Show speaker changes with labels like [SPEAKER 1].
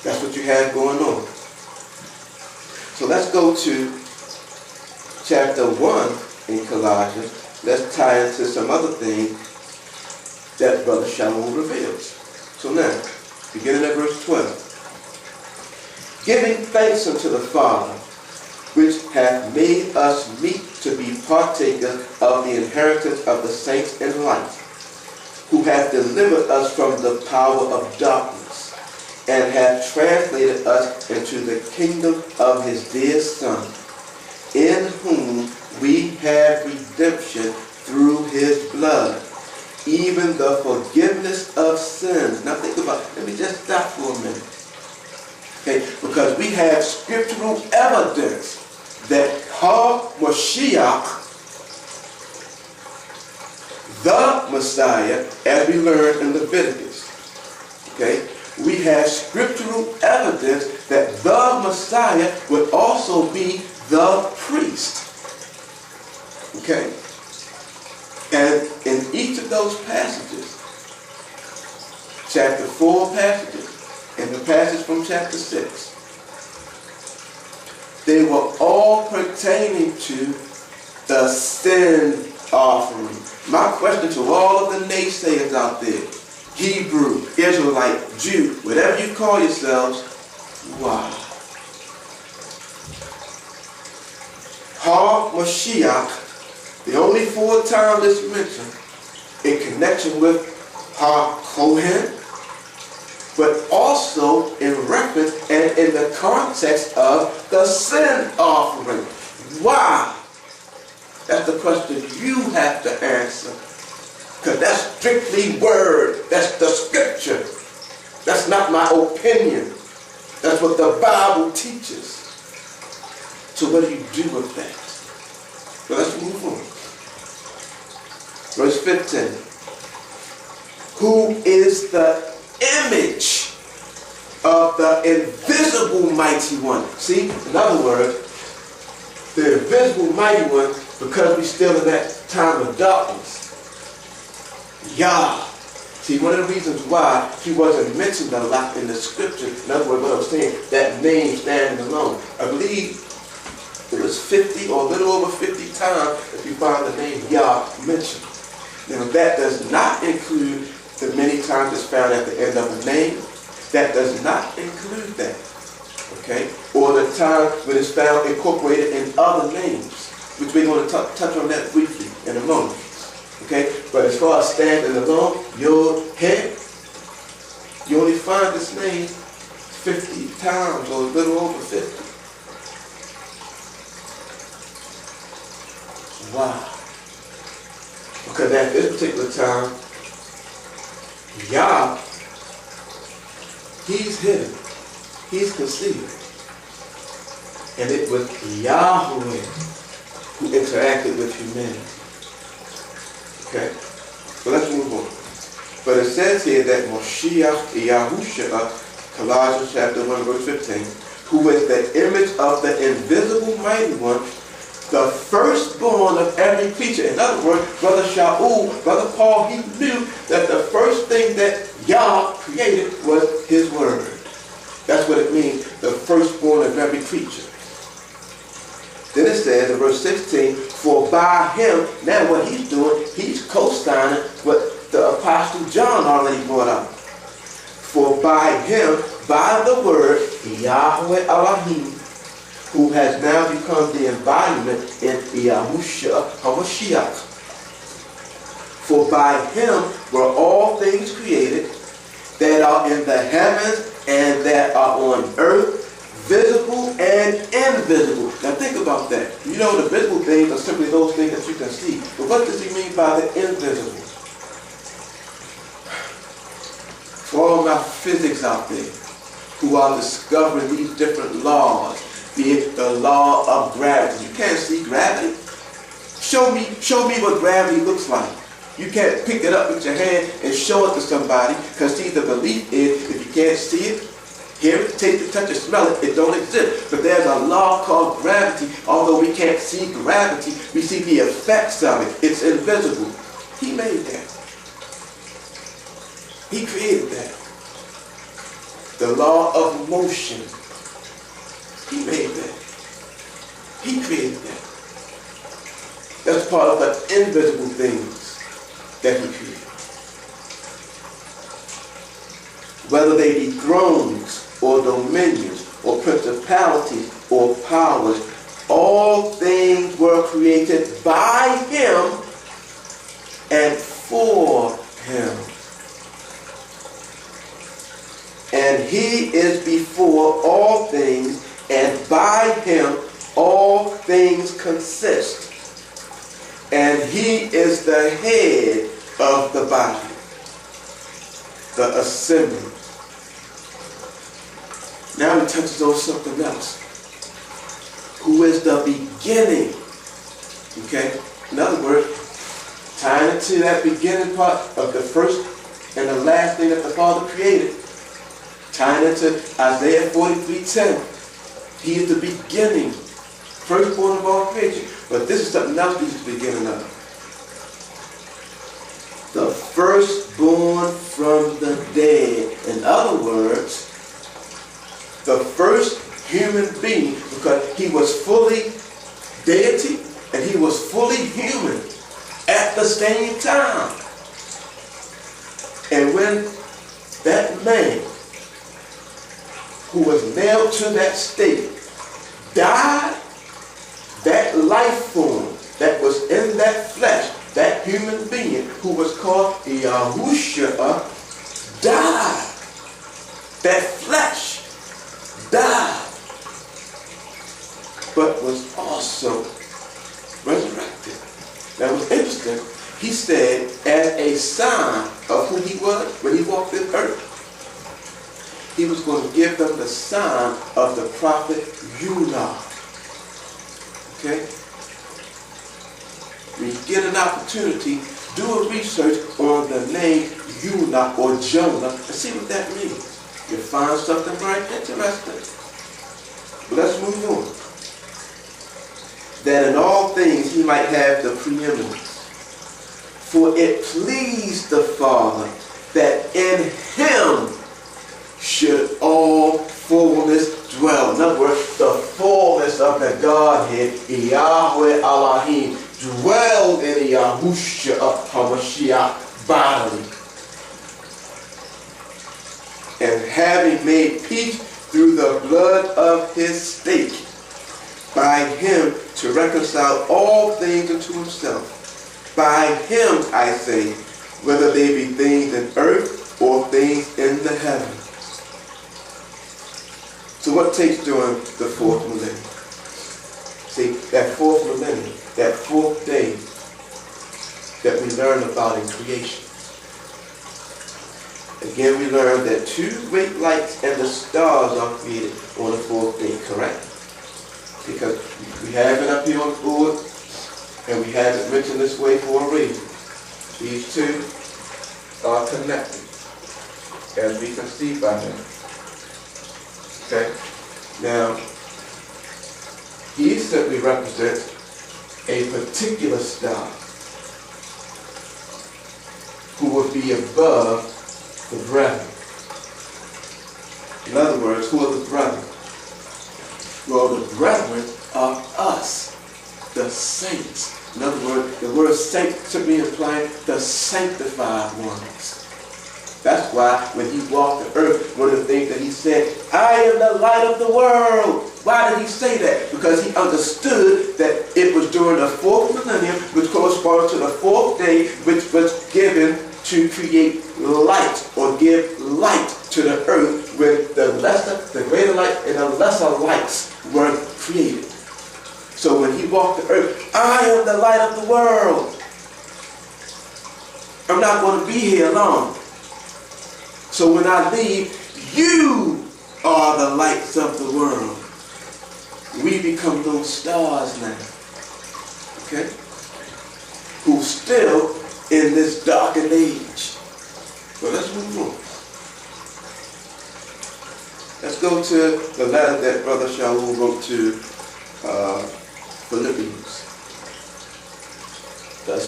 [SPEAKER 1] That's what you have going on. So let's go to chapter 1 in Colossians. Let's tie into some other things that Brother Shalom reveals. So now, beginning at verse 12. Giving thanks unto the Father, which hath made us meet to be partakers of the inheritance of the saints in light, who hath delivered us from the power of darkness, and hath translated us into the kingdom of his dear Son, in whom we have redemption through his blood, even the forgiveness of sins. Now think about it. Let me just stop for a minute. Okay, because we have scriptural evidence that HaMashiach, the Messiah, as we learned in Leviticus, okay, we have scriptural evidence that the Messiah would also be the priest. Okay? And in each of those passages, chapter 4 passages, and the passage from chapter 6, they were all pertaining to the sin offering. My question to all of the naysayers out there, Hebrew, Israelite, Jew, whatever you call yourselves, why? HaMashiach, the only 4 times it's mentioned in connection with HaKohen, but also in reference and in the context of the sin offering. Why? That's the question you have to answer. Because that's strictly word. That's the scripture. That's not my opinion. That's what the Bible teaches. So what do you do with that? Well, let's move on. Verse 15. Who is the image of the invisible mighty one? See, in other words, the invisible mighty one, because we're still in that time of darkness. Yah. See, one of the reasons why he wasn't mentioned a lot in the scripture, in other words, what I'm saying, that name standing alone. I believe it was 50 or a little over 50 times if you find the name Yah mentioned. Now that does not include the many times it's found at the end of a name. That does not include that. Okay? Or the time when it's found incorporated in other names, which we're going to touch on that briefly in a moment. Okay? But as far as standing alone, your head, you only find this name 50 times or a little over 50. Wow. Because at this particular time, Yah, he's hidden. He's concealed. And it was Yahweh who interacted with humanity. Okay? So let's move on. But it says here that Moshiach Yahushua, Colossians chapter 1 verse 15, who is the image of the invisible mighty one, the firstborn of every creature. In other words, Brother Shaul, Brother Paul, he knew that the first thing that Yah created was his word. That's what it means, the firstborn of every creature. Then it says in verse 16, for by him, now what he's doing, he's co-signing what the Apostle John already brought up. For by him, by the word, Yahweh Elohim, who has now become the embodiment in Yahushua HaMashiach. For by him were all things created that are in the heavens and that are on earth, visible and invisible. Now think about that. You know the visible things are simply those things that you can see. But what does he mean by the invisible? For all my physics out there who are discovering these different laws, be it the law of gravity. You can't see gravity. Show me what gravity looks like. You can't pick it up with your hand and show it to somebody, because see, the belief is if you can't see it, hear it, taste it, touch it, smell it, it don't exist. But there's a law called gravity. Although we can't see gravity, we see the effects of it. It's invisible. He made that. He created that. the law of motion. He made that. He created that. That's part of the invisible things that he created. Whether they be thrones or dominions or principalities or powers, all things were created by him and for him. And he is before all things, and by him all things consist. And he is the head of the body, the assembly. Now he touches on something else. Who is the beginning? Okay? In other words, tying into that beginning part of the first and the last thing that the Father created. Tying into Isaiah 43:10. He is the beginning, firstborn of all creation. But this is something else he's the beginning of. The firstborn from the dead. In other words, the first human being, because he was fully deity and he was fully human at the same time. And when that man who was nailed to that stake died, that life form that was in that flesh, that human being who was called Yahushua, died. That flesh died, but was also resurrected. That was interesting. He said, as a sign of who he was when he walked this earth, he was going to give them the sign of the prophet Yunah. Okay? When you get an opportunity, do a research on the name Yunah or Jonah and see what that means. You'll find something very interesting. But let's move on. That in all things he might have the preeminence. For it pleased the Father that in him should all fullness dwell. In other words, the fullness of the Godhead, Yahweh Elohim, dwelled in Yahushua HaMashiach bodily. And having made peace through the blood of his stake, by him to reconcile all things unto himself. By him, I say, whether they be things in earth or things in the heavens. So what takes during the fourth millennium? See, that fourth millennium, that fourth day that we learn about in creation. Again, we learned that two great lights and the stars are created on the fourth day, correct? Because we have it up here on the board, and we have it written this way for a reason. These two are connected, as we can see by now. Okay? Now, he simply represents a particular star who will be above the brethren. In other words, who are the brethren? Well, the brethren are us, the saints. In other words, the word saint simply implying the sanctified ones. That's why when he walked the earth, one of the things that he said, I am the light of the world. Why did he say that? Because he understood that it was during the fourth millennium, which corresponds to the fourth day, which was given to create light or give light to the earth when the greater light and the lesser lights were created. So when he walked the earth, I am the light of the world. I'm not going to be here long. So when I leave, you are the lights of the world. We become those stars now. Okay? Who's still in this darkened age. So let's move on. Let's go to the letter that Brother Shaul wrote to Philippians.